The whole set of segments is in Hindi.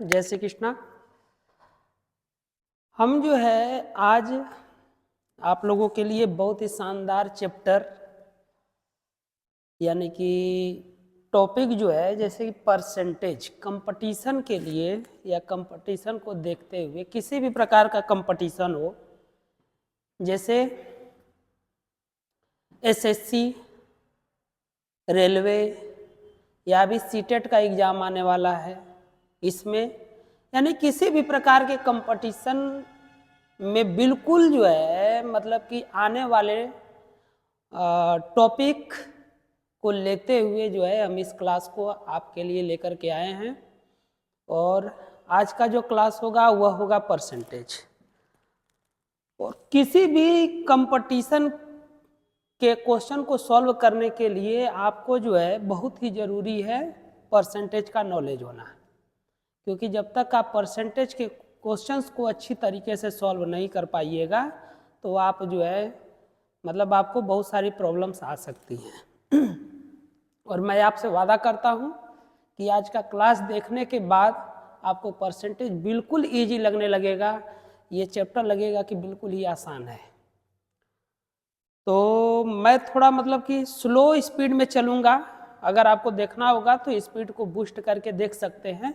जय श्री कृष्णा। हम जो है आज आप लोगों के लिए बहुत ही शानदार चैप्टर यानी कि टॉपिक जो है जैसे कि परसेंटेज कंपटीशन के लिए या कंपटीशन को देखते हुए किसी भी प्रकार का कंपटीशन हो, जैसे एसएससी, रेलवे या अभी सीटेट का एग्ज़ाम आने वाला है, इसमें यानी किसी भी प्रकार के कंपटीशन में बिल्कुल जो है मतलब कि आने वाले टॉपिक को लेते हुए जो है हम इस क्लास को आपके लिए लेकर के आए हैं। और आज का जो क्लास होगा वह होगा परसेंटेज। और किसी भी कंपटीशन के क्वेश्चन को सॉल्व करने के लिए आपको जो है बहुत ही ज़रूरी है परसेंटेज का नॉलेज होना, क्योंकि जब तक आप परसेंटेज के क्वेश्चंस को अच्छी तरीके से सॉल्व नहीं कर पाइएगा तो आप जो है मतलब आपको बहुत सारी प्रॉब्लम्स आ सकती हैं। और मैं आपसे वादा करता हूं कि आज का क्लास देखने के बाद आपको परसेंटेज बिल्कुल ईजी लगने लगेगा, ये चैप्टर लगेगा कि बिल्कुल ही आसान है। तो मैं थोड़ा मतलब कि स्लो स्पीड में चलूँगा, अगर आपको देखना होगा तो स्पीड को बूस्ट करके देख सकते हैं,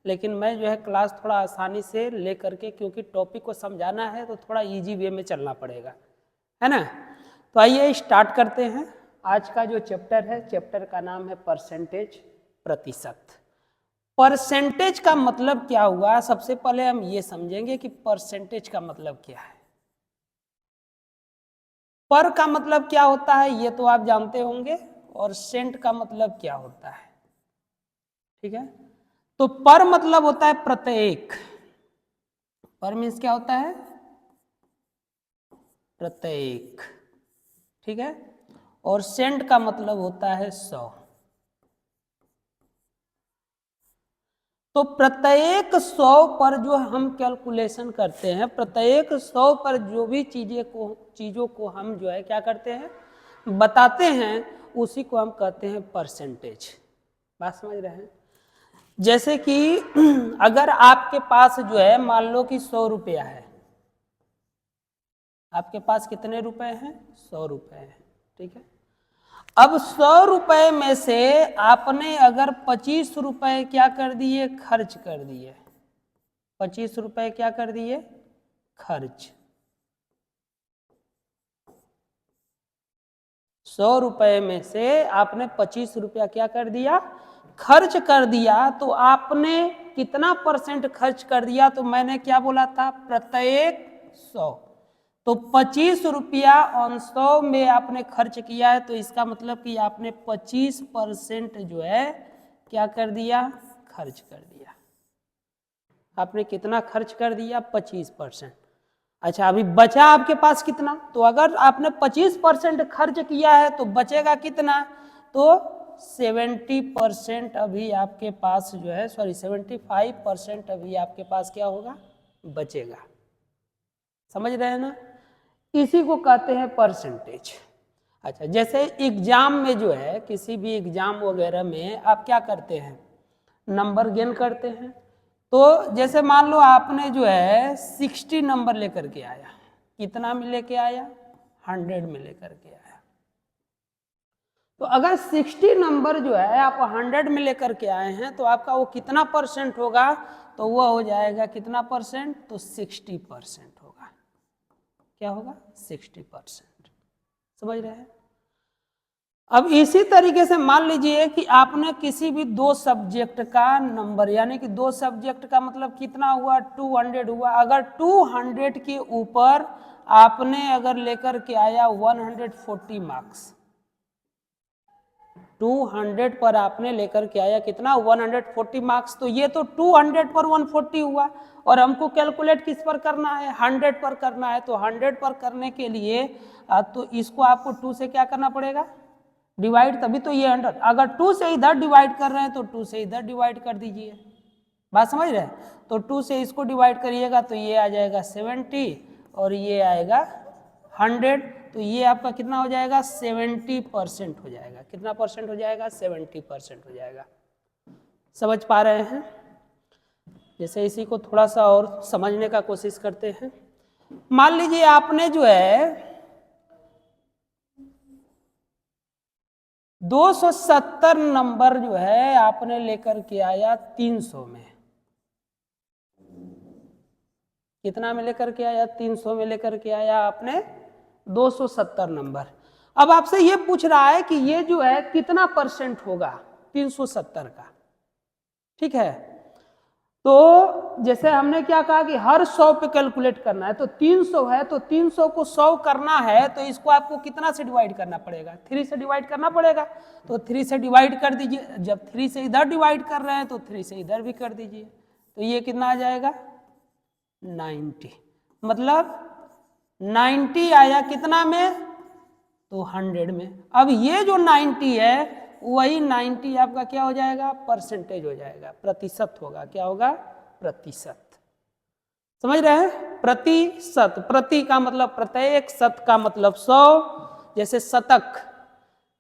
लेकिन मैं जो है क्लास थोड़ा आसानी से ले करके, क्योंकि टॉपिक को समझाना है तो थोड़ा इजी वे में चलना पड़ेगा, है ना। तो आइए स्टार्ट करते हैं। आज का जो चैप्टर है, चैप्टर का नाम है परसेंटेज, प्रतिशत। परसेंटेज का मतलब क्या हुआ, सबसे पहले हम ये समझेंगे कि परसेंटेज का मतलब क्या है। पर का मतलब क्या होता है ये तो आप जानते होंगे, और सेंट का मतलब क्या होता है, ठीक है। तो पर मतलब होता है प्रत्येक, पर मीन्स क्या होता है, प्रत्येक, ठीक है। और सेंट का मतलब होता है 100। तो प्रत्येक 100 पर जो हम कैलकुलेशन करते हैं, प्रत्येक 100 पर जो भी चीज़ों को हम जो है क्या करते हैं, बताते हैं, उसी को हम कहते हैं परसेंटेज। बात समझ रहे हैं। जैसे कि अगर आपके पास जो है मान लो कि 100 रुपया है, आपके पास कितने रुपए हैं, 100 रुपए हैं, ठीक है। अब 100 रुपए में से आपने अगर 25 रुपए क्या कर दिए, खर्च कर दिए, 25 रुपए क्या कर दिए, खर्च। 100 रुपए में से आपने 25 रुपया क्या कर दिया, खर्च कर दिया। तो आपने कितना परसेंट खर्च कर दिया, तो मैंने क्या बोला था, प्रत्येक 100। तो 25 रुपया ऑन 100 में आपने खर्च किया है, तो इसका मतलब कि आपने 25% जो है क्या कर दिया, खर्च कर दिया। आपने कितना खर्च कर दिया, 25%। अच्छा, अभी बचा आपके पास कितना, तो अगर आपने 25% खर्च किया है तो बचेगा कितना, तो 70% अभी आपके पास जो है, सॉरी 75% अभी आपके पास क्या होगा, बचेगा। समझ रहे हैं ना, इसी को कहते हैं परसेंटेज। अच्छा, जैसे एग्जाम में जो है, किसी भी एग्जाम वगैरह में आप क्या करते हैं, नंबर गेन करते हैं। तो जैसे मान लो आपने जो है 60 नंबर लेकर के आया, कितना में लेके आया, 100 में लेकर के आया। तो अगर 60 नंबर जो है आप 100 में लेकर के आए हैं, तो आपका वो कितना परसेंट होगा, तो वह हो जाएगा कितना परसेंट, तो 60% होगा। क्या होगा, 60%। समझ रहे हैं। अब इसी तरीके से मान लीजिए कि आपने किसी भी 2 सब्जेक्ट का नंबर, यानी कि 2 सब्जेक्ट का मतलब कितना हुआ, 200 हुआ। अगर 200 के ऊपर आपने अगर लेकर के आया 140 मार्क्स, 200 पर आपने लेकर के आया कितना, 140 मार्क्स, तो ये तो 200 पर 140 हुआ। और हमको कैलकुलेट किस पर करना है, 100 पर करना है। तो 100 पर करने के लिए तो इसको आपको 2 से क्या करना पड़ेगा, डिवाइड, तभी तो ये 100। अगर 2 से इधर डिवाइड कर रहे हैं तो 2 से इधर डिवाइड कर दीजिए। बात समझ रहे हैं। तो 2 से इसको डिवाइड करिएगा तो ये आ जाएगा 70 और ये आएगा 100। तो ये आपका कितना हो जाएगा, 70% हो जाएगा। कितना परसेंट हो जाएगा, 70% हो जाएगा। समझ पा रहे हैं। जैसे इसी को थोड़ा सा और समझने का कोशिश करते हैं। मान लीजिए आपने जो है 270 नंबर जो है आपने लेकर के आया 300 में। कितना में लेकर के आया? 300 में लेकर के आया आपने 270 नंबर। अब आपसे ये पूछ रहा है कि ये जो है कितना % होगा 370 का, ठीक है। तो जैसे हमने क्या कहा कि हर 100 पे कैलकुलेट करना है, तो 300 है तो 300 को 100 करना है तो इसको आपको कितना से डिवाइड करना पड़ेगा? 3 से डिवाइड करना पड़ेगा। तो 3 से डिवाइड कर दीजिए। जब 3 से इधर डिवाइड कर रहे हैं तो 3 से इधर भी कर दीजिए। तो ये कितना आ जाएगा? 90। मतलब 90 आया कितना में? तो 100 में। अब ये जो 90 है वही 90 आपका क्या हो जाएगा? % हो जाएगा, प्रतिशत होगा। क्या होगा? प्रतिशत। समझ रहे हैं? प्रतिशत, प्रति का मतलब प्रत्येक, शत का मतलब 100। जैसे शतक,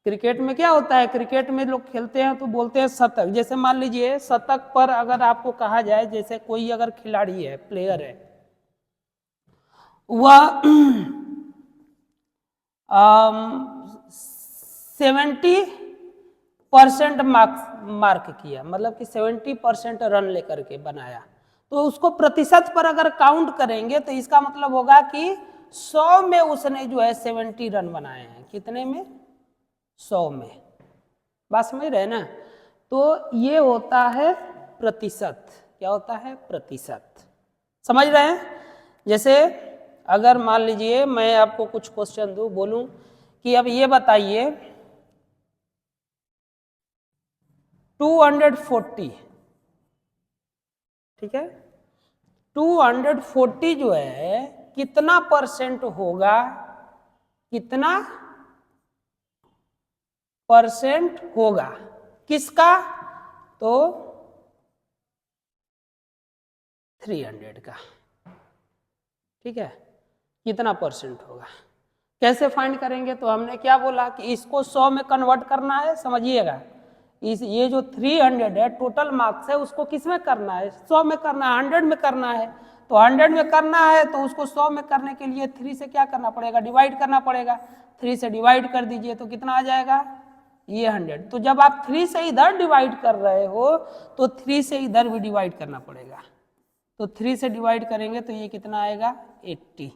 क्रिकेट में क्या होता है? क्रिकेट में लोग खेलते हैं तो बोलते हैं शतक। जैसे मान लीजिए शतक पर अगर आपको कहा जाए, जैसे कोई अगर खिलाड़ी है, प्लेयर है, वह 70% मार्क किया, मतलब कि 70% रन लेकर के बनाया, तो उसको प्रतिशत पर अगर काउंट करेंगे तो इसका मतलब होगा कि 100 में उसने जो है 70 रन बनाए हैं। कितने में? 100 में। बात समझ रहे हैं ना? तो ये होता है प्रतिशत। क्या होता है? प्रतिशत। समझ रहे हैं? जैसे अगर मान लीजिए मैं आपको कुछ क्वेश्चन दूं, बोलूं कि अब ये बताइए 240, ठीक है, 240 जो है कितना % होगा? कितना % होगा किसका? तो 300 का, ठीक है। कितना % होगा? कैसे फाइंड करेंगे? तो हमने क्या बोला कि इसको 100 में कन्वर्ट करना है। समझिएगा, ये जो 300 है टोटल मार्क्स है, उसको किस में करना है? 100 में करना है, 100 में करना है। तो 100 में करना है तो उसको 100 में करने के लिए 3 से क्या करना पड़ेगा? डिवाइड करना पड़ेगा। 3 से डिवाइड कर दीजिए तो कितना आ जाएगा? ये 100। तो जब आप 3 से इधर डिवाइड कर रहे हो तो 3 से इधर भी डिवाइड करना पड़ेगा। तो 3 से डिवाइड करेंगे तो ये कितना आएगा? 80।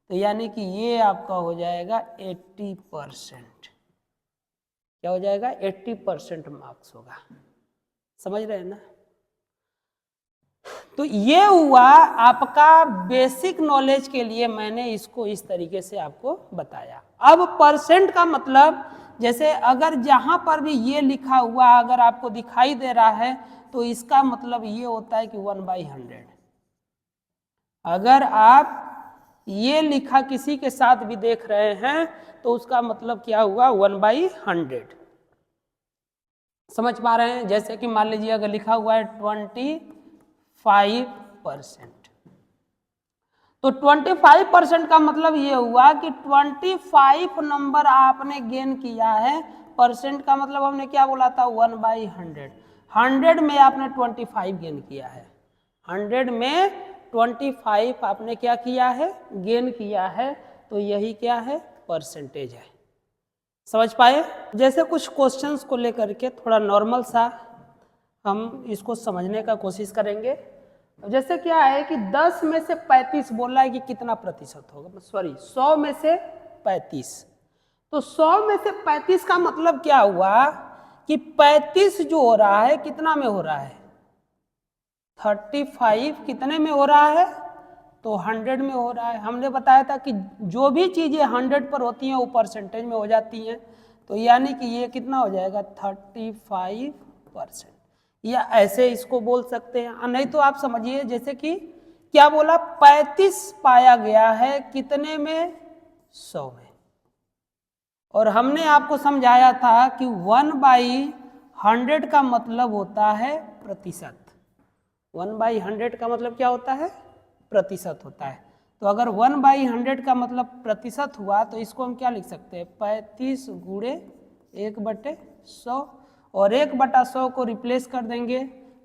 तो यानी कि ये आपका हो जाएगा 80%। क्या हो जाएगा? 80% मार्क्स होगा। समझ रहे हैं ना? तो ये हुआ आपका बेसिक नॉलेज के लिए, मैंने इसको इस तरीके से आपको बताया। अब % का मतलब, जैसे अगर जहां पर भी ये लिखा हुआ अगर आपको दिखाई दे रहा है तो इसका मतलब ये होता है कि 1/100। अगर आप ये लिखा किसी के साथ भी देख रहे हैं तो उसका मतलब क्या हुआ? 1/100। समझ पा रहे हैं? जैसे कि मान लीजिए अगर लिखा हुआ है 25%, तो 25% का मतलब ये हुआ कि 25 नंबर आपने गेन किया है। % का मतलब हमने क्या बोला था? 1/100। 100 में आपने 25 गेन किया है। 100 में 25 आपने क्या किया है? गेन किया है। तो यही क्या है? % है। समझ पाए? जैसे कुछ क्वेश्चंस को लेकर के थोड़ा नॉर्मल सा हम इसको समझने का कोशिश करेंगे। जैसे क्या है कि 10 में से 35 बोल रहा है कि कितना % होगा? सॉरी, 100 में से 35। तो 100 में से 35 का मतलब क्या हुआ कि 35 जो हो रहा है कितना में हो रहा है? 35 कितने में हो रहा है? तो 100 में हो रहा है। हमने बताया था कि जो भी चीजें 100 पर होती हैं वो % में हो जाती हैं। तो यानी कि ये कितना हो जाएगा? 35%। या ऐसे इसको बोल सकते हैं, नहीं तो आप समझिए, जैसे कि क्या बोला? 35 पाया गया है कितने में? 100 में। और हमने आपको समझाया था कि 1/100 का मतलब होता है प्रतिशत। 1/100 का मतलब क्या होता है? प्रतिशत होता है। तो अगर 1/100 का मतलब प्रतिशत हुआ तो इसको हम क्या लिख सकते हैं? 35 गुणे 1/100। और 1/100 को रिप्लेस कर देंगे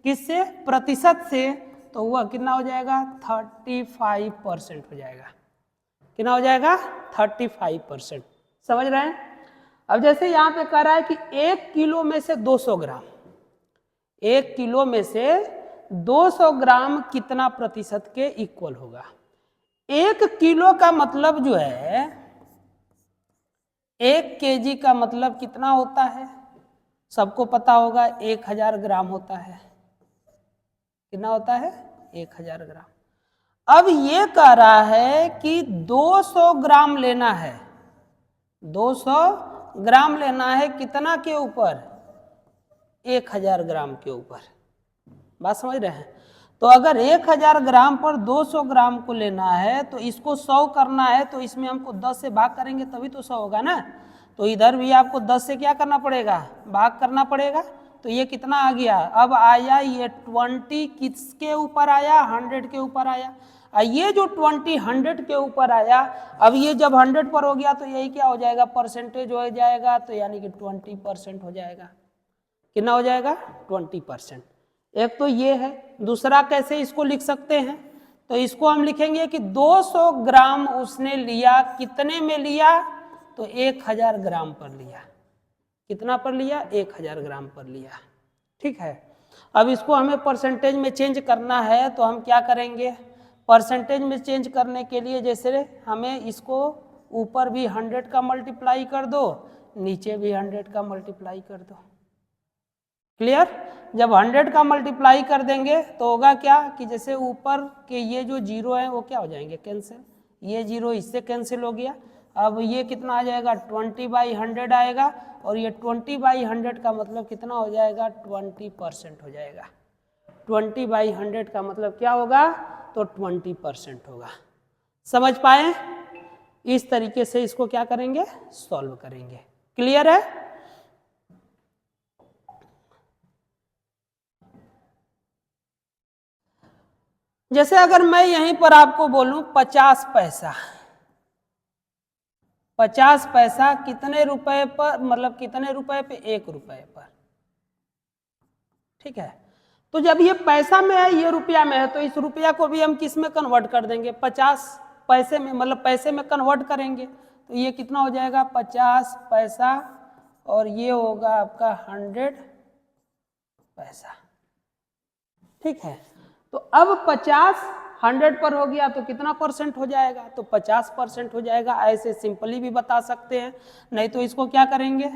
किससे? प्रतिशत से। तो वह कितना हो जाएगा 35% हो जाएगा। कितना हो जाएगा 35%। समझ रहे हैं? अब जैसे यहाँ पे कह रहा है कि 1 किलो में से 200 ग्राम, 1 किलो में से 200 ग्राम कितना प्रतिशत के इक्वल होगा। 1 किलो का मतलब जो है 1 केजी का मतलब कितना होता है, सबको पता होगा 1000 ग्राम होता है। कितना होता है 1000 ग्राम। अब ये कह रहा है कि 200 ग्राम लेना है, 200 ग्राम लेना है कितना के ऊपर, 1000 ग्राम के ऊपर। बात समझ रहे हैं? तो अगर 1000 ग्राम पर 200 ग्राम को लेना है तो इसको 100 करना है, तो इसमें हमको 10 से भाग करेंगे तभी तो 100 होगा ना। तो इधर भी आपको 10 से क्या करना पड़ेगा, भाग करना पड़ेगा। तो ये कितना आ गया, अब आया ये 20 किसके ऊपर आया, 100 के ऊपर आया। ये जो 20 100 के ऊपर आया, अब ये जब 100 पर हो गया तो यही क्या हो जाएगा, परसेंटेज हो जाएगा, तो यानी कि 20% हो जाएगा। कितना हो जाएगा 20%। एक तो ये है। दूसरा कैसे इसको लिख सकते हैं, तो इसको हम लिखेंगे कि 200 ग्राम उसने लिया, कितने में लिया, तो 1000 ग्राम पर लिया। कितना पर लिया, 1000 ग्राम पर लिया। ठीक है। अब इसको हमें परसेंटेज में चेंज करना है, तो हम क्या करेंगे, परसेंटेज में चेंज करने के लिए जैसे हमें इसको ऊपर भी 100 का मल्टीप्लाई कर दो, नीचे भी 100 का मल्टीप्लाई कर दो। क्लियर? जब 100 का मल्टीप्लाई कर देंगे तो होगा क्या कि जैसे ऊपर के ये जो जीरो है वो क्या हो जाएंगे, कैंसिल। ये जीरो इससे कैंसिल हो गया। अब ये कितना आ जाएगा, 20/100 आएगा, और ये 20/100 का मतलब कितना हो जाएगा, 20% हो जाएगा। 20/100 का मतलब क्या होगा, तो 20% होगा। समझ पाए? इस तरीके से इसको क्या करेंगे, सॉल्व करेंगे। क्लियर है? जैसे अगर मैं यहीं पर आपको बोलूं 50 पैसा, 50 पैसा कितने रुपए पर, मतलब कितने रुपए पे, 1 रुपए पर। ठीक है। तो जब ये पैसा में है, ये रुपया में है, तो इस रुपया को भी हम किस में कन्वर्ट कर देंगे, 50 पैसे में, मतलब पैसे में कन्वर्ट करेंगे। तो ये कितना हो जाएगा, 50 पैसा, और ये होगा आपका 100 पैसा। ठीक है। तो अब 50 100 पर हो गया तो कितना परसेंट हो जाएगा, तो 50% हो जाएगा। ऐसे सिंपली भी बता सकते हैं, नहीं तो इसको क्या करेंगे,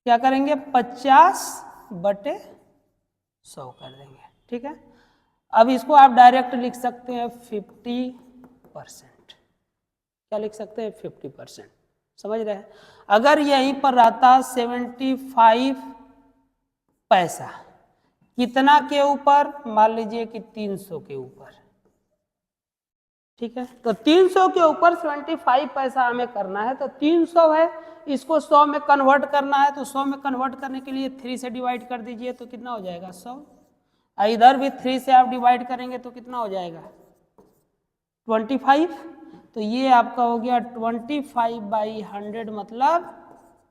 क्या करेंगे, 50/100 कर देंगे। ठीक है। अब इसको आप डायरेक्ट लिख सकते हैं 50%। क्या लिख सकते हैं, 50%। समझ रहे हैं? अगर यहीं पर रहता 75 पैसा, कितना के ऊपर, मान लीजिए कि 300 के ऊपर। ठीक है। तो 300 के ऊपर 75 पैसा हमें करना है, तो 300 है, इसको 100 में कन्वर्ट करना है, तो 100 में कन्वर्ट करने के लिए 3 से डिवाइड कर दीजिए, तो कितना हो जाएगा, 100। इधर भी 3 से आप डिवाइड करेंगे तो कितना हो जाएगा, 25। तो ये आपका हो गया 25/100 मतलब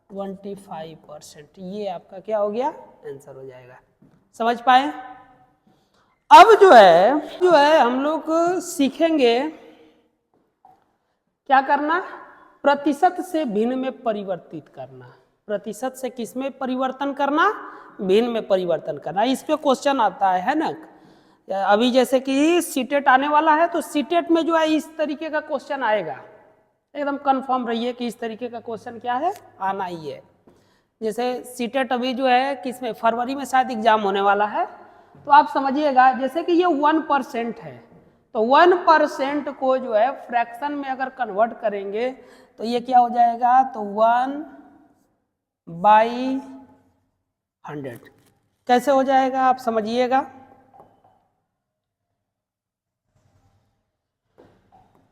25%। ये आपका क्या हो गया, आंसर हो जाएगा। समझ पाए? अब जो है हम लोग सीखेंगे क्या करना, प्रतिशत से भिन्न में परिवर्तित करना। प्रतिशत से किस में परिवर्तन करना, भिन्न में परिवर्तन करना। इस पे क्वेश्चन आता है ना। अभी जैसे कि सीटेट आने वाला है, तो सीटेट में जो है इस तरीके का क्वेश्चन आएगा। एकदम कंफर्म रहिए कि इस तरीके का क्वेश्चन क्या है, आना ही है। जैसे सीटेट अभी जो है किसमें, फरवरी में शायद एग्जाम होने वाला है। तो आप समझिएगा जैसे कि ये 1% है, तो 1% को जो है फ्रैक्शन में अगर कन्वर्ट करेंगे तो ये क्या हो जाएगा, तो 1/100 कैसे हो जाएगा, आप समझिएगा।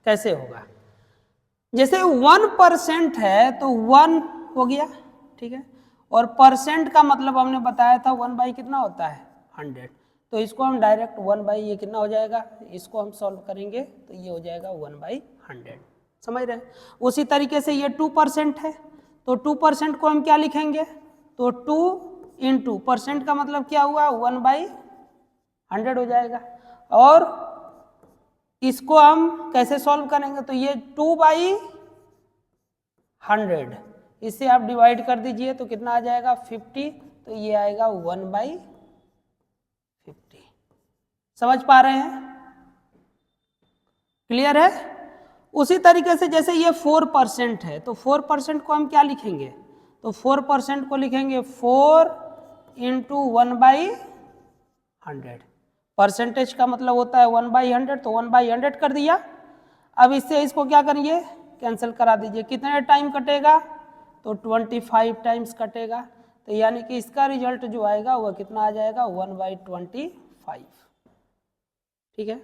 कैसे होगा, जैसे 1% है तो 1 हो गया। ठीक है। और परसेंट का मतलब हमने बताया था 1 कितना होता है, 100। तो इसको हम डायरेक्ट 1 ये कितना हो जाएगा, इसको हम सॉल्व करेंगे तो ये हो जाएगा 1/100। समझ रहे हैं? उसी तरीके से ये 2% है, तो 2% को हम क्या लिखेंगे, तो 2 × परसेंट का मतलब क्या हुआ, 1/100। 100 हो जाएगा। और इसको हम कैसे सॉल्व करेंगे, तो ये 2/100, इससे आप डिवाइड कर दीजिए तो कितना आ जाएगा 50, तो ये आएगा 1/50। समझ पा रहे हैं? क्लियर है? उसी तरीके से जैसे ये 4% है, तो 4% को हम क्या लिखेंगे, तो 4% को लिखेंगे 4 × 1/100। परसेंटेज का मतलब होता है 1/100, तो 1/100 कर दिया। अब इससे इसको क्या करिए, कैंसिल करा दीजिए। कितने टाइम कटेगा, तो 25 टाइम्स कटेगा। तो यानी कि इसका रिजल्ट जो आएगा वह कितना आ जाएगा 1/25। ठीक है।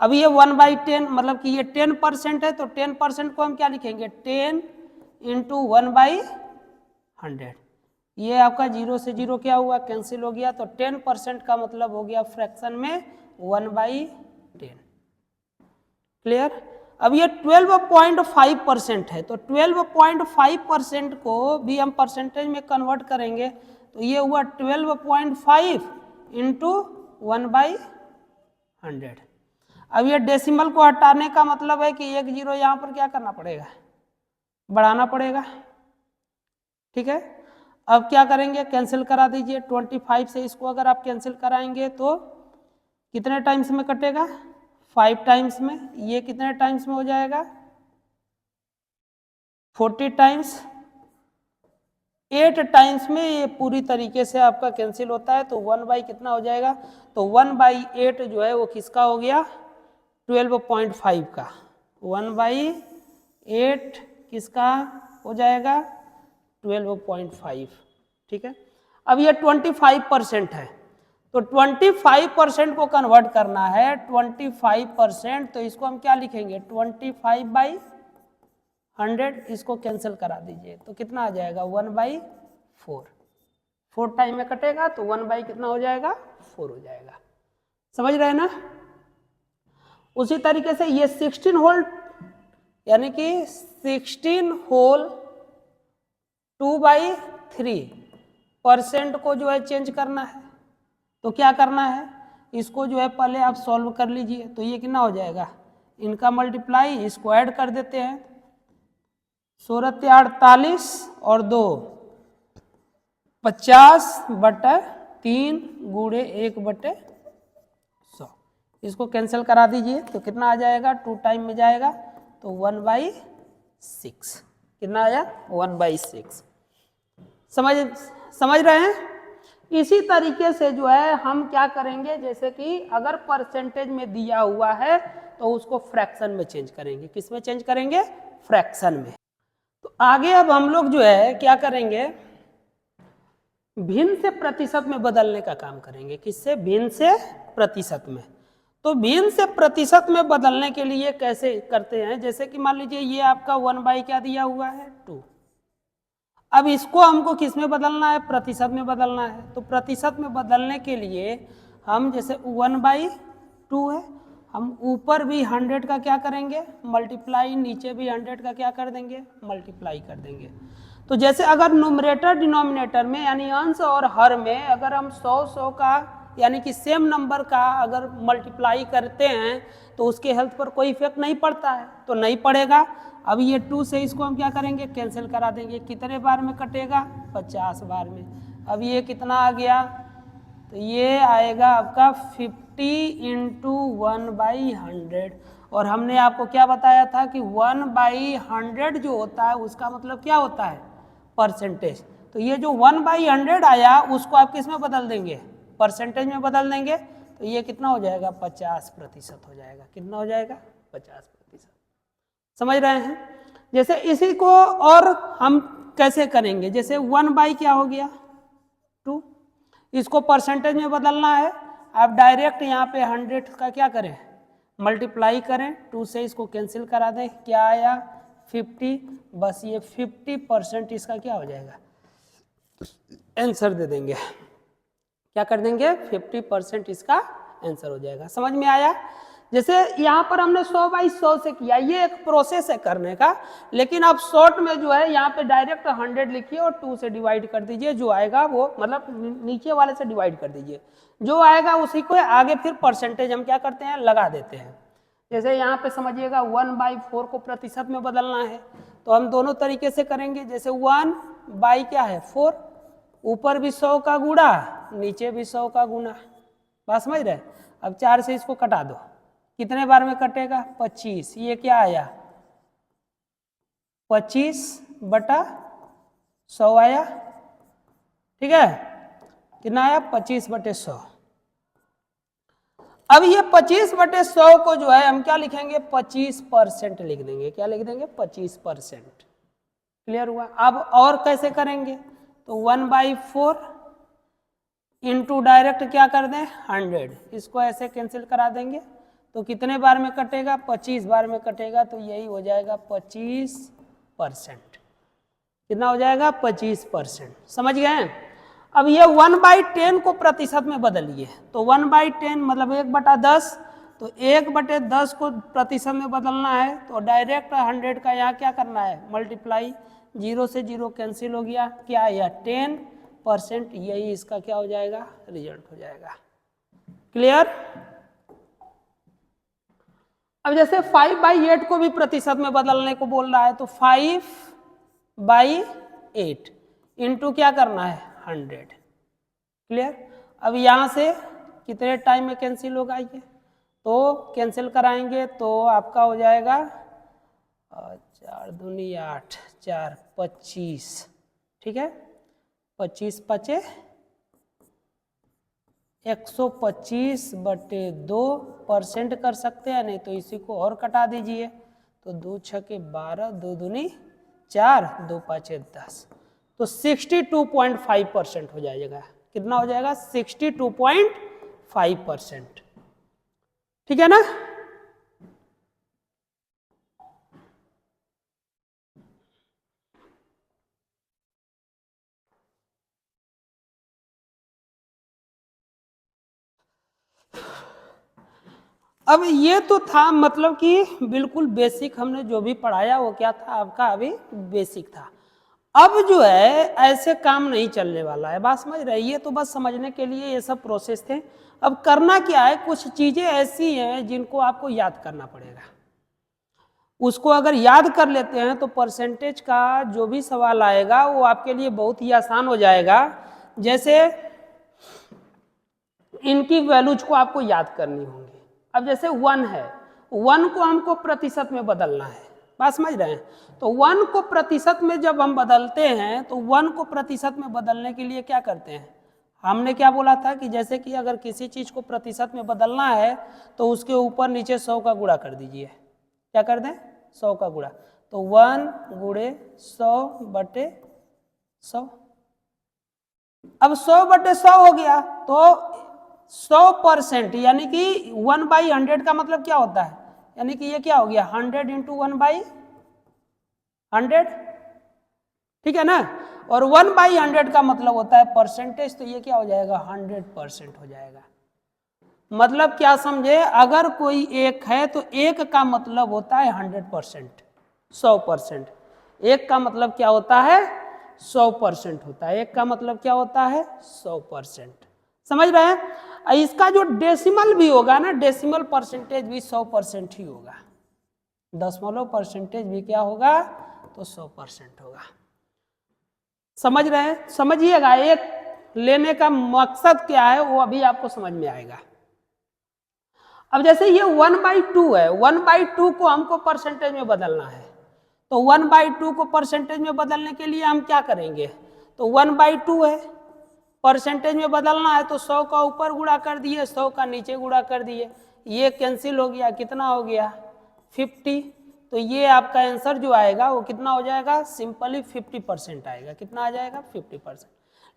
अब ये 1/10 मतलब कि ये 10% है, तो 10% को हम क्या लिखेंगे, 10 × 1/100। ये आपका 0 से 0 क्या हुआ, कैंसिल हो गया। तो 10% का मतलब हो गया फ्रैक्शन में 1/10। क्लियर? अब ये 12.5% है, तो 12.5% को भी हम परसेंटेज में कन्वर्ट करेंगे, तो ये हुआ 12.5 × 1/100। अब ये डेसिमल को हटाने का मतलब है कि एक जीरो यहाँ पर क्या करना पड़ेगा, बढ़ाना पड़ेगा। ठीक है। अब क्या करेंगे, कैंसिल करा दीजिए। 25 से इसको अगर आप कैंसिल कराएंगे तो कितने टाइम्स में कटेगा, 5 टाइम्स में। ये कितने टाइम्स में हो जाएगा, 40 टाइम्स। 8 टाइम्स में ये पूरी तरीके से आपका कैंसिल होता है। तो 1/ कितना हो जाएगा, तो 1/8 जो है वो किसका हो गया, 12.5 का। 1/8 किसका हो जाएगा, 12.5। ठीक है। अब ये 25% है, तो 25% को कन्वर्ट करना है 25%, तो इसको हम क्या लिखेंगे, 25/100। इसको कैंसिल करा दीजिए तो कितना आ जाएगा 1/4। 4 टाइम में कटेगा तो 1/ कितना हो जाएगा, 4 हो जाएगा। समझ रहे हैं ना? उसी तरीके से ये 16 होल यानी कि 16 होल 2/3% को जो है चेंज करना है। तो क्या करना है, इसको जो है पहले आप सॉल्व कर लीजिए। तो ये कितना हो जाएगा, इनका मल्टीप्लाई, इसको ऐड कर देते हैं। 16×48 और 2 50/3 × 1/100। इसको कैंसिल करा दीजिए तो कितना आ जाएगा, 2 टाइम में जाएगा तो 1/6। कितना आया, 1/6। समझ रहे हैं? इसी तरीके से जो है हम क्या करेंगे, जैसे कि अगर परसेंटेज में दिया हुआ है तो उसको फ्रैक्शन में चेंज करेंगे। किस में चेंज करेंगे, फ्रैक्शन में। तो आगे अब हम लोग जो है क्या करेंगे, भिन्न से प्रतिशत में बदलने का काम करेंगे। किससे, भिन्न से प्रतिशत में। तो भिन्न से प्रतिशत में बदलने के लिए कैसे करते हैं, जैसे कि मान लीजिए ये आपका 1/ क्या दिया हुआ है, 2। अब इसको हमको किस में बदलना है, प्रतिशत में बदलना है। तो प्रतिशत में बदलने के लिए हम जैसे 1/2 है, हम ऊपर भी 100 का क्या करेंगे, मल्टीप्लाई, नीचे भी 100 का क्या कर देंगे, मल्टीप्लाई कर देंगे। तो जैसे अगर न्यूमरेटर डिनोमिनेटर में यानी अंश और हर में अगर हम 100 का यानी कि सेम नंबर का अगर मल्टीप्लाई करते हैं तो उसके हेल्थ पर कोई इफेक्ट नहीं पड़ता है, तो नहीं पड़ेगा। अब ये 2 से इसको हम क्या करेंगे, कैंसिल करा देंगे। कितने बार में कटेगा, 50 बार में। अब ये कितना आ गया, तो ये आएगा आपका 50 × 1/100। और हमने आपको क्या बताया था कि 1/100 जो होता है उसका मतलब क्या होता है, परसेंटेज। तो ये जो 1/100 आया उसको आप किस में बदल देंगे, परसेंटेज में बदल देंगे। तो ये कितना हो जाएगा, 50% हो जाएगा। कितना हो जाएगा, 50%। समझ रहे हैं? जैसे इसी को और हम कैसे करेंगे, जैसे 1/ क्या हो गया, 2। इसको परसेंटेज में बदलना है। आप डायरेक्ट यहाँ पे 100 का क्या करें, मल्टीप्लाई करें। 2 से इसको कैंसिल करा दें, क्या आया, 50। बस ये 50% इसका क्या हो जाएगा, आंसर दे देंगे। क्या कर देंगे, 50% इसका आंसर हो जाएगा। समझ में आया? जैसे यहाँ पर हमने 100/100 से किया, ये एक प्रोसेस है करने का, लेकिन आप शॉर्ट में जो है यहाँ पे डायरेक्ट 100 लिखिए और 2 से डिवाइड कर दीजिए, जो आएगा वो मतलब नीचे वाले से डिवाइड कर दीजिए, जो आएगा उसी को आगे फिर परसेंटेज हम क्या करते हैं, लगा देते हैं। जैसे यहाँ पे समझिएगा 1/4 को प्रतिशत में बदलना है, तो हम दोनों तरीके से करेंगे। जैसे 1 क्या है 4, ऊपर भी 100 का गुणा, नीचे भी 100 का गुणा, बात समझ रहे। अब 4 से इसको कटा दो, कितने बार में कटेगा 25, ये क्या आया 25/100 आया, ठीक है, कितना आया 25/100। अब ये 25/100 को जो है हम क्या लिखेंगे 25% लिख देंगे, क्या लिख देंगे 25%। क्लियर हुआ। अब और कैसे करेंगे, तो 1/4 इंटू डायरेक्ट क्या कर दें 100, इसको ऐसे कैंसिल करा देंगे, तो कितने बार में कटेगा 25 बार में कटेगा, तो यही हो जाएगा 25%। कितना हो जाएगा 25%, समझ गए। अब ये 1/10 को प्रतिशत में बदलिए, तो 1/10 मतलब 1/10, तो 1/10 को प्रतिशत में बदलना है, तो डायरेक्ट 100 का यहाँ क्या करना है मल्टीप्लाई, 0 से 0 कैंसिल हो गया, क्या आया 10%, यही इसका क्या हो जाएगा रिजल्ट हो जाएगा। क्लियर। अब जैसे 5/8 को भी प्रतिशत में बदलने को बोल रहा है, तो 5/8 इंटू क्या करना है 100। क्लियर। अब यहाँ से कितने टाइम में कैंसिल होगा ये, तो कैंसिल कराएंगे तो आपका हो जाएगा 4 दूनी 8, 4 25, ठीक है, 25×5 125/2% कर सकते हैं, नहीं तो इसी को और कटा दीजिए, तो 2 6 12, 2 दूनी 4, 2 5 10, तो 62.5% हो जाएगा। कितना हो जाएगा 62.5%, ठीक है ना। अब ये तो था मतलब कि बिल्कुल बेसिक हमने जो भी पढ़ाया वो क्या था आपका अभी बेसिक था। अब जो है ऐसे काम नहीं चलने वाला है, बात समझ रहे, ये तो बस समझने के लिए ये सब प्रोसेस थे। अब करना क्या है, कुछ चीजें ऐसी हैं जिनको आपको याद करना पड़ेगा, उसको अगर याद कर लेते हैं तो परसेंटेज का जो भी सवाल आएगा वो आपके लिए बहुत ही आसान हो जाएगा। जैसे इनकी वैल्यूज को आपको याद करनी होंगी। अब जैसे 1 है, 1 को हमको प्रतिशत में बदलना है, बात समझ रहे हैं, तो 1 को प्रतिशत में जब हम बदलते हैं तो 1 को प्रतिशत में बदलने के लिए क्या करते हैं, हमने क्या बोला था कि जैसे कि अगर किसी चीज को प्रतिशत में बदलना है तो उसके ऊपर नीचे 100 का गुणा कर दीजिए, क्या कर दें 100 का गुणा, तो 1 गुणे 100/100। अब 100/100 हो गया, तो 100% यानी कि 1/100 का मतलब क्या होता है, यानी कि ये क्या हो गया 100 इंटू 1/100, ठीक है ना। और 1/100 का मतलब होता है परसेंटेज, तो ये क्या हो जाएगा 100% हो जाएगा। मतलब क्या समझे, अगर कोई एक है तो एक का मतलब होता है 100%, 100%। एक का मतलब क्या होता है 100% होता है, एक का मतलब क्या होता है 100%, समझ रहे हैं। इसका जो डेसिमल भी होगा ना, डेसिमल परसेंटेज भी 100% ही होगा, दशमलव परसेंटेज भी क्या होगा तो 100% होगा, समझ रहे हैं। समझिएगा, एक लेने का मकसद क्या है वो अभी आपको समझ में आएगा। अब जैसे ये 1/2 है, 1/2 को हमको परसेंटेज में बदलना है, तो 1/2 को परसेंटेज में बदलने के लिए हम क्या करेंगे, तो 1/2 है, परसेंटेज में बदलना है तो 100 का ऊपर गुणा कर दिए, 100 का नीचे गुणा कर दिए, ये कैंसिल हो गया, कितना हो गया 50, तो ये आपका आंसर जो आएगा वो कितना हो जाएगा सिंपली 50% आएगा, कितना आ जाएगा 50%।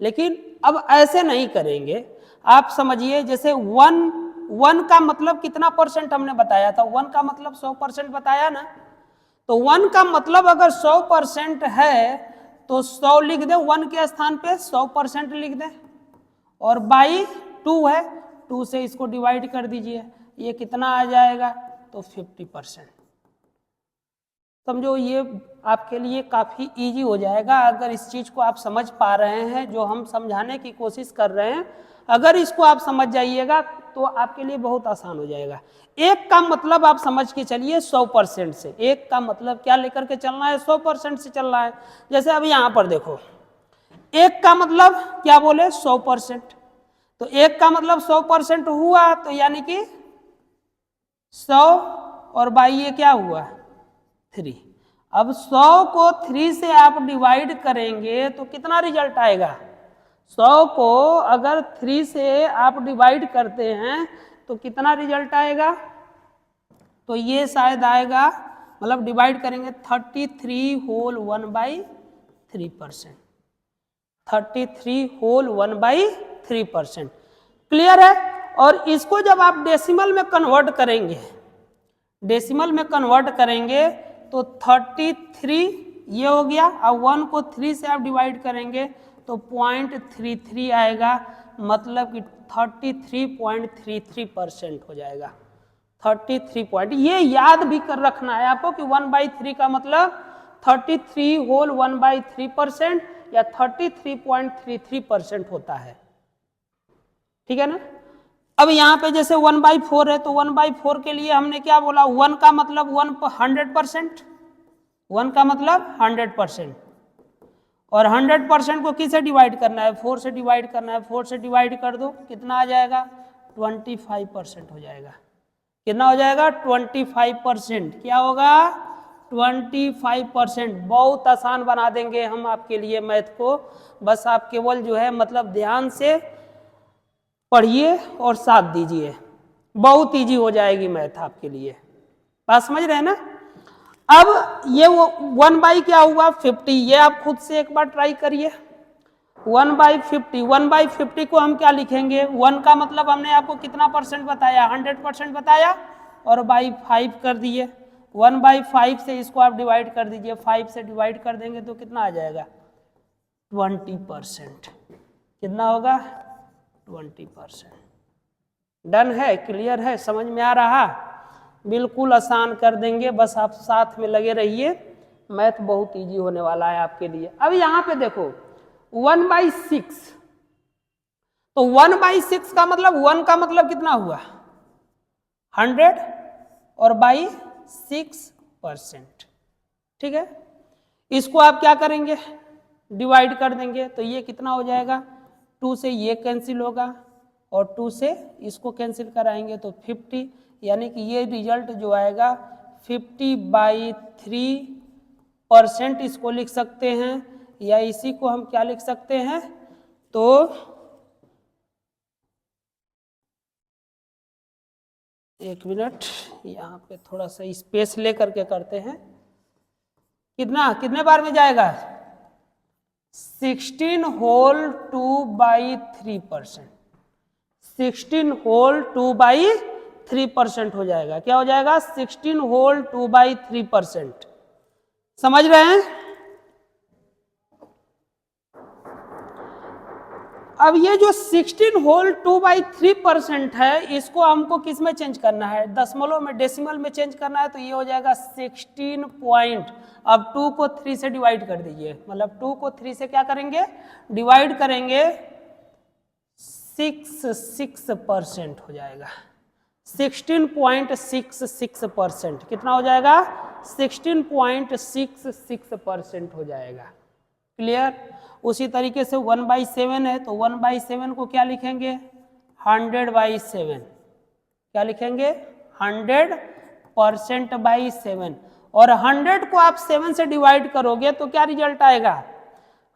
लेकिन अब ऐसे नहीं करेंगे, आप समझिए, जैसे 1 का मतलब कितना परसेंट हमने बताया था, 1 का मतलब 100% बताया ना, तो 1 का मतलब अगर 100% है तो 100 लिख दे, 1 के स्थान पे 100% लिख दे, और बाई 2 है, 2 से इसको डिवाइड कर दीजिए, ये कितना आ जाएगा, तो 50%। समझो ये आपके लिए काफ़ी इजी हो जाएगा अगर इस चीज़ को आप समझ पा रहे हैं, जो हम समझाने की कोशिश कर रहे हैं। अगर इसको आप समझ जाइएगा तो आपके लिए बहुत आसान हो जाएगा। एक का मतलब आप समझ के चलिए 100% से। एक का मतलब क्या लेकर के चलना है, 100% से चलना है। जैसे अभी यहाँ पर देखो, एक का मतलब क्या बोले, 100%। तो एक का मतलब 100% हुआ, तो यानी कि 100 और बाई ये क्या हुआ, 3। अब 100 को 3 से आप डिवाइड करेंगे तो कितना रिजल्ट आएगा। 100 को अगर 3 से आप डिवाइड करते हैं तो कितना रिजल्ट आएगा, तो ये शायद आएगा, मतलब डिवाइड करेंगे 33 होल 1/3%। 33 होल 1/3%। क्लियर है। और इसको जब आप डेसिमल में कन्वर्ट करेंगे, डेसिमल में कन्वर्ट करेंगे तो 33 ये हो गया, और 1 को 3 से आप डिवाइड करेंगे तो 0.33 आएगा, मतलब कि 33.33% हो जाएगा। 33 पॉइंट, ये याद भी कर रखना है आपको कि 1/3 का मतलब 33 होल 1/3% या 33.33% होता है। ठीक है ना। अब यहाँ पे जैसे 1/4 है, तो 1/4 के लिए हमने क्या बोला, 1 का मतलब 100%, 1 का मतलब 100%, और 100% को किससे डिवाइड करना है, 4 से डिवाइड करना है। 4 से डिवाइड कर दो, कितना आ जाएगा, 25% हो जाएगा। कितना हो जाएगा, 25%। क्या होगा, 25%। बहुत आसान बना देंगे हम आपके लिए मैथ को। बस आप केवल जो है मतलब ध्यान से पढ़िए और साथ दीजिए, बहुत इजी हो जाएगी मैथ आपके लिए। बात समझ रहे हैं ना। अब ये वो 1 क्या हुआ, 50। ये आप खुद से एक बार ट्राई करिए। 1/50, 1/50 को हम क्या लिखेंगे, 1 का मतलब हमने आपको कितना परसेंट बताया, 100% बताया, और बाई 5 कर दिए। 1/5 से इसको आप डिवाइड कर दीजिए, 5 से डिवाइड कर देंगे तो कितना आ जाएगा, 20%। कितना होगा, 20%। डन है, क्लियर है, समझ में आ रहा। बिल्कुल आसान कर देंगे, बस आप साथ में लगे रहिए, मैथ बहुत इजी होने वाला है आपके लिए। अब यहाँ पे देखो 1/6, तो 1/6 का मतलब 1 का मतलब कितना हुआ, 100, और बाई 6%। ठीक है। इसको आप क्या करेंगे, डिवाइड कर देंगे, तो ये कितना हो जाएगा, 2 से ये कैंसिल होगा, और 2 से इसको कैंसिल कराएंगे तो 50, यानी कि ये रिजल्ट जो आएगा 50/3% इसको लिख सकते हैं, या इसी को हम क्या लिख सकते हैं, तो एक मिनट, यहाँ पे थोड़ा सा स्पेस लेकर के करते हैं। कितना, कितने बार में जाएगा, 16 होल 2/3%। 16 होल 2/3% हो जाएगा। क्या हो जाएगा, 16 होल 2/3%। समझ रहे हैं। अब ये जो 16 होल 2/3% है, इसको हमको किस में चेंज करना है, दशमलव में, डेसिमल में चेंज करना है, तो ये हो जाएगा 16 पॉइंट। अब 2 को 3 से डिवाइड कर दीजिए, मतलब 2 को 3 से क्या करेंगे, डिवाइड करेंगे, 6% हो जाएगा। 16.66%। कितना हो जाएगा, 16.66% हो जाएगा। क्लियर। उसी तरीके से 1/7 है, तो 1/7 को क्या लिखेंगे, 100/7। क्या लिखेंगे, 100%/7। और 100 को आप 7 से डिवाइड करोगे तो क्या रिजल्ट आएगा,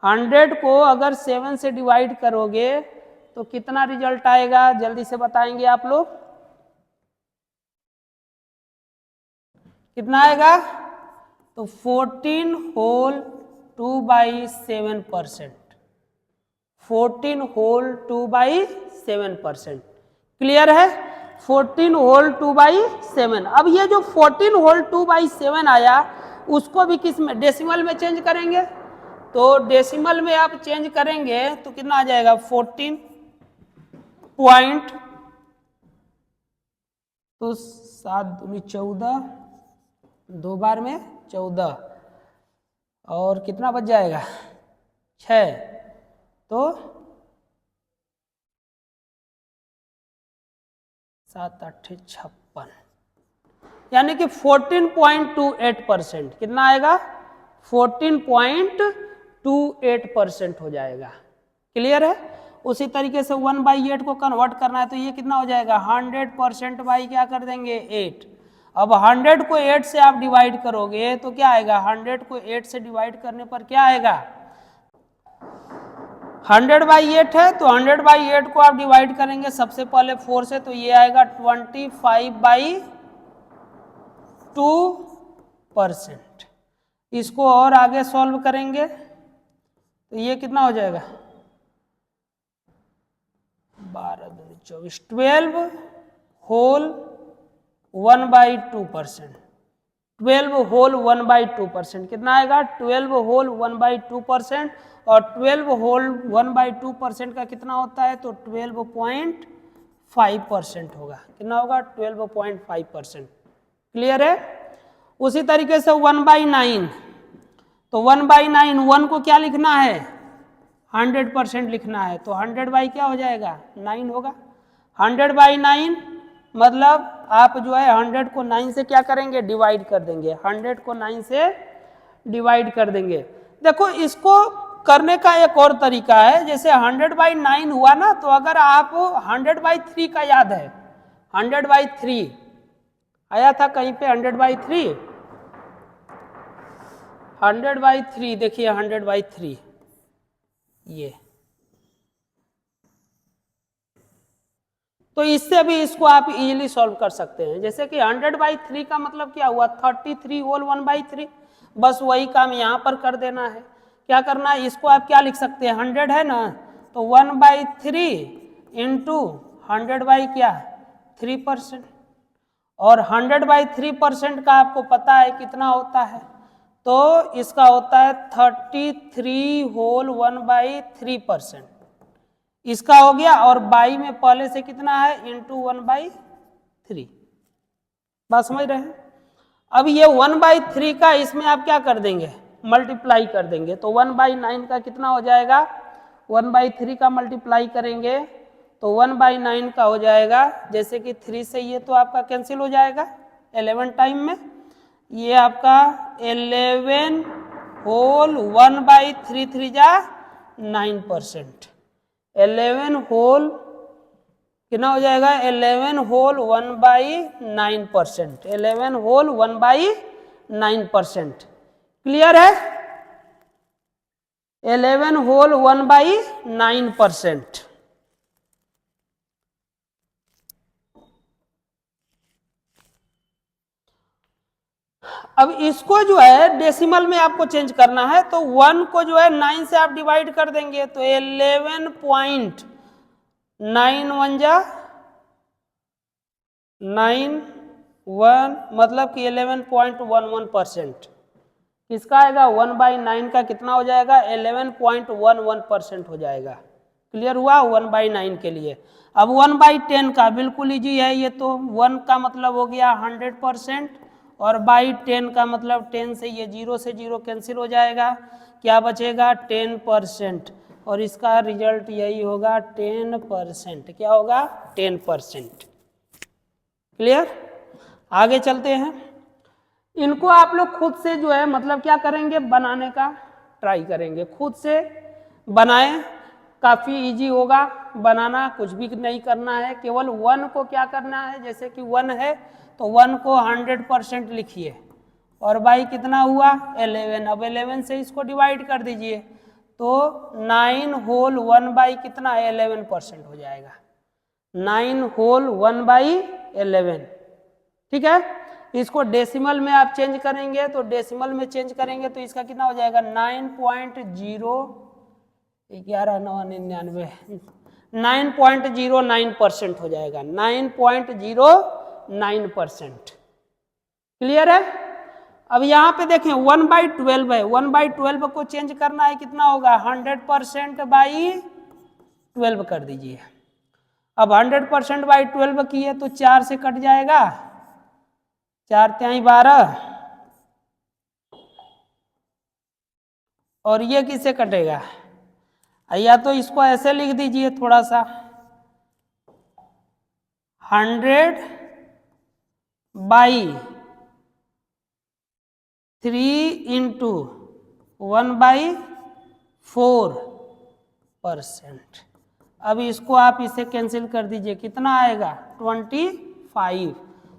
100 को अगर 7 से डिवाइड करोगे तो कितना रिजल्ट आएगा, जल्दी से बताएंगे आप लोग, कितना आएगा, तो 14 होल 2/7%। 14 होल 2/7%। क्लियर है, 14 होल 2/7। अब ये जो 14 होल 2/7 आया, उसको भी किस में, डेसिमल में चेंज करेंगे, तो डेसिमल में आप चेंज करेंगे तो कितना आ जाएगा, 14 पॉइंट तो 7 दूनी 14, 2 बार में 14 और कितना बच जाएगा 6, तो 7 8 56, यानी कि 14.28%। कितना आएगा 14.28% हो जाएगा। क्लियर है। उसी तरीके से 1/8 को कन्वर्ट करना है तो ये कितना हो जाएगा 100% बाई क्या कर देंगे 8। अब 100 को 8 से आप डिवाइड करोगे तो क्या आएगा 100 को 8 से डिवाइड करने पर क्या आएगा 100/8 है तो 100/8 को आप डिवाइड करेंगे सबसे पहले 4 से तो ये आएगा 25/2%। इसको और आगे सॉल्व करेंगे तो ये कितना हो जाएगा 12 दूनी 24, 12 होल 1/2%। 12 होल 1/2% कितना आएगा 12 होल 1/2%, और 12 होल 1/2% का कितना होता है तो 12.5% होगा। कितना होगा 12.5%। क्लियर है। उसी तरीके से 1/9, तो 1/9 1 को क्या लिखना है 100% लिखना है तो 100 बाई क्या हो जाएगा 9 होगा। 100/9 मतलब आप जो है 100 को 9 से क्या करेंगे डिवाइड कर देंगे, 100 को 9 से डिवाइड कर देंगे। देखो इसको करने का एक और तरीका है, जैसे 100/9 हुआ ना तो अगर आप 100/3 का याद है 100/3 आया था कहीं पे 100/3, 100/3 देखिए 100/3 ये, तो इससे भी इसको आप इजीली सॉल्व कर सकते हैं। जैसे कि 100/3 का मतलब क्या हुआ 33 होल 1/3, बस वही काम यहाँ पर कर देना है। क्या करना है इसको आप क्या लिख सकते हैं 100 है ना तो 1/3 इंटू 100/3%, और 100/3% का आपको पता है कितना होता है तो इसका होता है 33 होल 1/3%। इसका हो गया, और बाई में पहले से कितना है इंटू 1/3। बात समझ रहे हैं। अब ये 1/3 का इसमें आप क्या कर देंगे मल्टीप्लाई कर देंगे तो 1/9 का कितना हो जाएगा 1/3 का मल्टीप्लाई करेंगे तो 1/9 का हो जाएगा, जैसे कि 3 से ये तो आपका कैंसिल हो जाएगा 11 टाइम में, ये आपका 11 होल 1/3 3 जा 9%, 11 होल कितना हो जाएगा 11 होल 1/9%, 11 होल 1/9%। क्लियर है। 11 होल 1/9%। अब इसको जो है डेसिमल में आपको चेंज करना है तो 1 को जो है 9 से आप डिवाइड कर देंगे तो 11.91 जा 91 मतलब कि 11.11%। किसका आएगा 1/9 का कितना हो जाएगा 11.11% हो जाएगा। क्लियर हुआ 1/9 के लिए। अब 1/10 का बिल्कुल इजी है, ये तो 1 का मतलब हो गया 100% और बाई 10 का मतलब 10 से ये 0 से 0 कैंसिल हो जाएगा, क्या बचेगा 10%, और इसका रिजल्ट यही होगा 10%। क्या होगा 10%। क्लियर। आगे चलते हैं। इनको आप लोग खुद से जो है मतलब क्या करेंगे बनाने का ट्राई करेंगे, खुद से बनाएं, काफ़ी इजी होगा बनाना, कुछ भी नहीं करना है, केवल 1 को क्या करना है, जैसे कि 1 है तो 1 को 100% लिखिए और बाई कितना हुआ 11, अब 11 से इसको डिवाइड कर दीजिए तो 9 होल 1 बाई कितना 11% हो जाएगा, 9 होल 1/11। ठीक है। इसको डेसिमल में आप चेंज करेंगे तो डेसिमल में चेंज करेंगे तो इसका कितना हो जाएगा 9.09% हो जाएगा, 9.09%। क्लियर है। अब यहाँ पे देखें 1/12 है, 1/12 को चेंज करना है कितना होगा 100% बाई 12 कर दीजिए। अब 100% बाई 12 की है तो 4 से कट जाएगा, 4 तिहाई 12, और ये किससे कटेगा? या तो इसको ऐसे लिख दीजिए थोड़ा सा, 100 बाई 3 इंटू 1/4%। अब इसको आप इसे कैंसिल कर दीजिए, कितना आएगा? 25।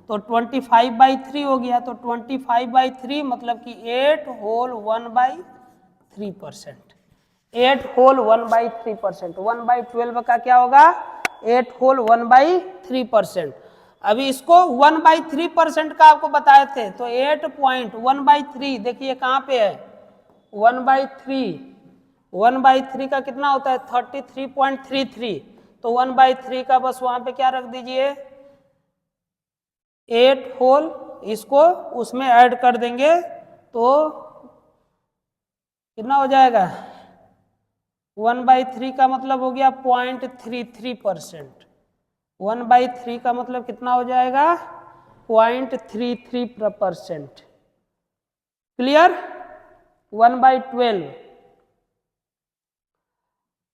तो 25/3 हो गया, तो 25/3 मतलब कि 8 होल 1/3%। 8 होल 1/3%। 1/12 का क्या होगा? 8 होल 1/3%। अभी इसको 1/3% का आपको बताए थे, तो 8.1/3 देखिए कहाँ पे है? 1/3। 1/3 का कितना होता है? 33.33। तो 1/3 का बस वहां पे क्या रख दीजिए? 8 होल, इसको उसमें ऐड कर देंगे तो कितना हो जाएगा? 1/3 का मतलब हो गया 0.33%। 1/3 का मतलब कितना हो जाएगा? 0.33%। क्लियर? 1/12।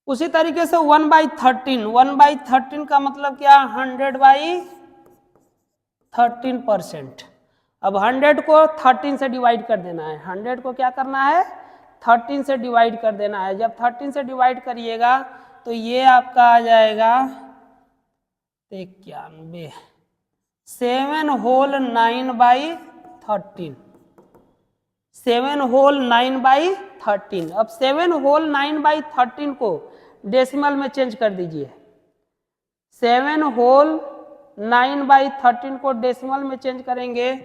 उसी तरीके से 1/13। 1/13 का मतलब क्या? 100/13%। अब 100 को 13 से डिवाइड कर देना है। 100 को क्या करना है? 13 से डिवाइड कर देना है। जब 13 से डिवाइड करिएगा तो ये आपका आ जाएगा 91। 7 होल 9/13। 7 होल 9/13। अब 7 होल 9/13 को डेसिमल में चेंज कर दीजिए। 7 होल 9/13 को डेसिमल में चेंज करेंगे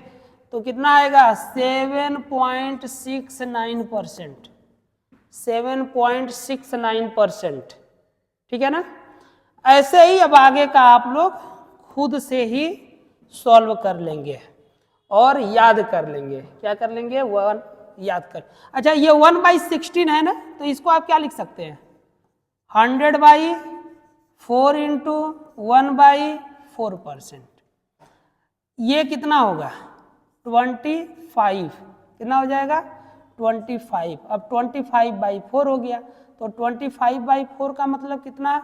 तो कितना आएगा? 7.69%। 7.69%। ठीक है ना? ऐसे ही अब आगे का आप लोग खुद से ही सॉल्व कर लेंगे और याद कर लेंगे। क्या कर लेंगे? 1 याद कर। अच्छा, ये 1/16 है ना, तो इसको आप क्या लिख सकते हैं? 100/4 इंटू 1/4%। ये कितना होगा? 25। कितना हो जाएगा? 25। अब 25/4 हो गया, तो 25/4 का मतलब कितना?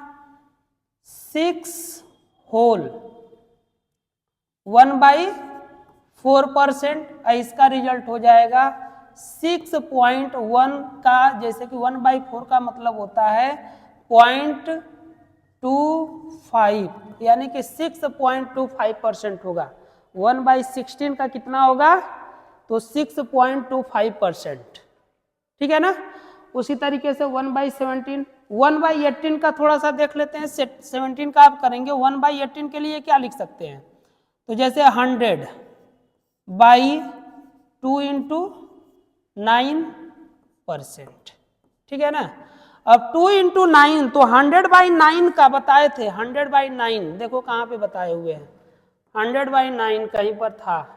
6 होल 1/4%। इसका रिजल्ट हो जाएगा 6.1 का, जैसे कि 1/4 का मतलब होता है 0.25, यानी कि 6.25% होगा। 1/16 का कितना होगा? तो 6.25%। ठीक है ना? उसी तरीके से 1/17। 1/18 का थोड़ा सा देख लेते हैं। 17 का आप करेंगे। 1/18 के लिए क्या लिख सकते हैं? तो जैसे 100/2 इंटू 9%। ठीक है ना? अब 2 इंटू 9, तो 100/9 का बताए थे। 100/9 देखो कहाँ पे बताए हुए हैं। 100/9 कहीं पर था।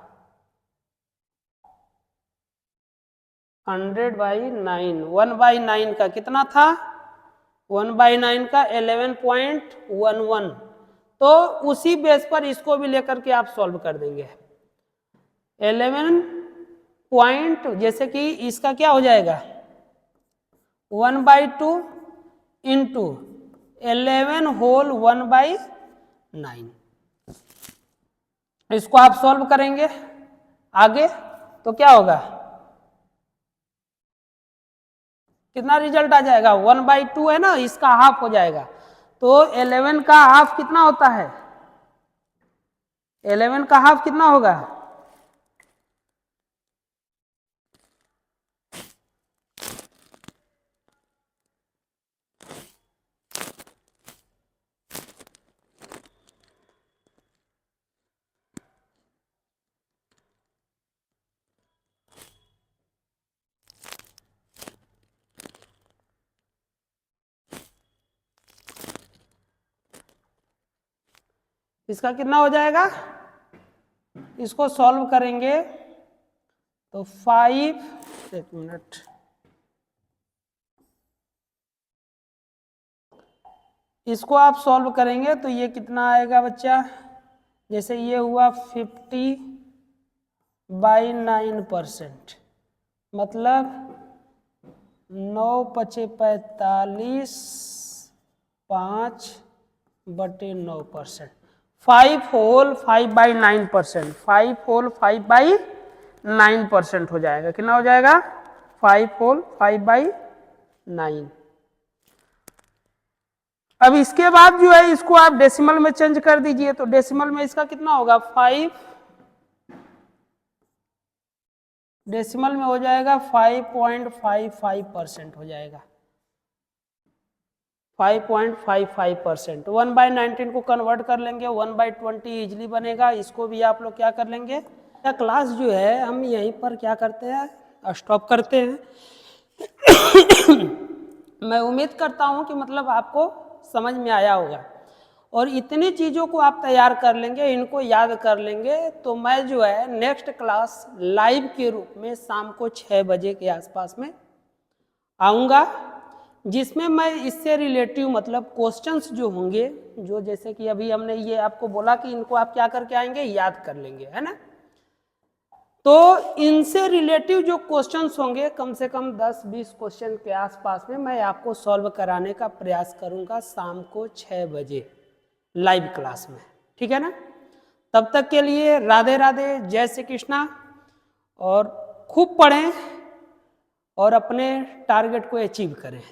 100/9, 1/9 का कितना था? 1/9 का 11.11। तो उसी बेस पर इसको भी लेकर के आप सॉल्व कर देंगे। 11 पॉइंट, जैसे कि इसका क्या हो जाएगा? 1/2 इंटू 11 होल 1/9। इसको आप सॉल्व करेंगे आगे तो क्या होगा? कितना रिजल्ट आ जाएगा? 1/2 है ना, इसका हाफ हो जाएगा। तो 11 का हाफ कितना होता है? 11 का हाफ कितना होगा? इसका कितना हो जाएगा? इसको सॉल्व करेंगे तो 5, एक मिनट, 11 इसको आप सॉल्व करेंगे तो ये कितना आएगा बच्चा, जैसे ये हुआ 50/9%, मतलब 9 पचे 45, 5/9%, 5 होल 5/9%, 5 होल 5/9% हो जाएगा। कितना हो जाएगा? 5 होल 5/9। अब इसके बाद जो है इसको आप डेसिमल में चेंज कर दीजिए, तो डेसिमल में इसका कितना होगा? 5, डेसिमल में हो जाएगा 5.55% हो जाएगा, 5.55%। 1/19 को कन्वर्ट कर लेंगे, 1/20 इजिली बनेगा। इसको भी आप लोग क्या कर लेंगे। यह क्लास जो है हम यहीं पर क्या करते हैं, स्टॉप करते हैं। मैं उम्मीद करता हूं कि मतलब आपको समझ में आया होगा, और इतनी चीज़ों को आप तैयार कर लेंगे, इनको याद कर लेंगे, तो मैं जो है नेक्स्ट क्लास लाइव के रूप में शाम को 6 बजे के आसपास में आऊँगा, जिसमें मैं इससे रिलेटिव मतलब क्वेश्चंस जो होंगे, जो जैसे कि अभी हमने ये आपको बोला कि इनको आप क्या करके आएंगे, याद कर लेंगे, है ना। तो इनसे रिलेटिव जो क्वेश्चंस होंगे कम से कम 10-20 क्वेश्चन के आसपास में मैं आपको सॉल्व कराने का प्रयास करूंगा शाम को 6 बजे लाइव क्लास में, ठीक है ना। तब तक के लिए राधे राधे, जय श्री कृष्णा, और खूब पढ़ें और अपने टारगेट को अचीव करें।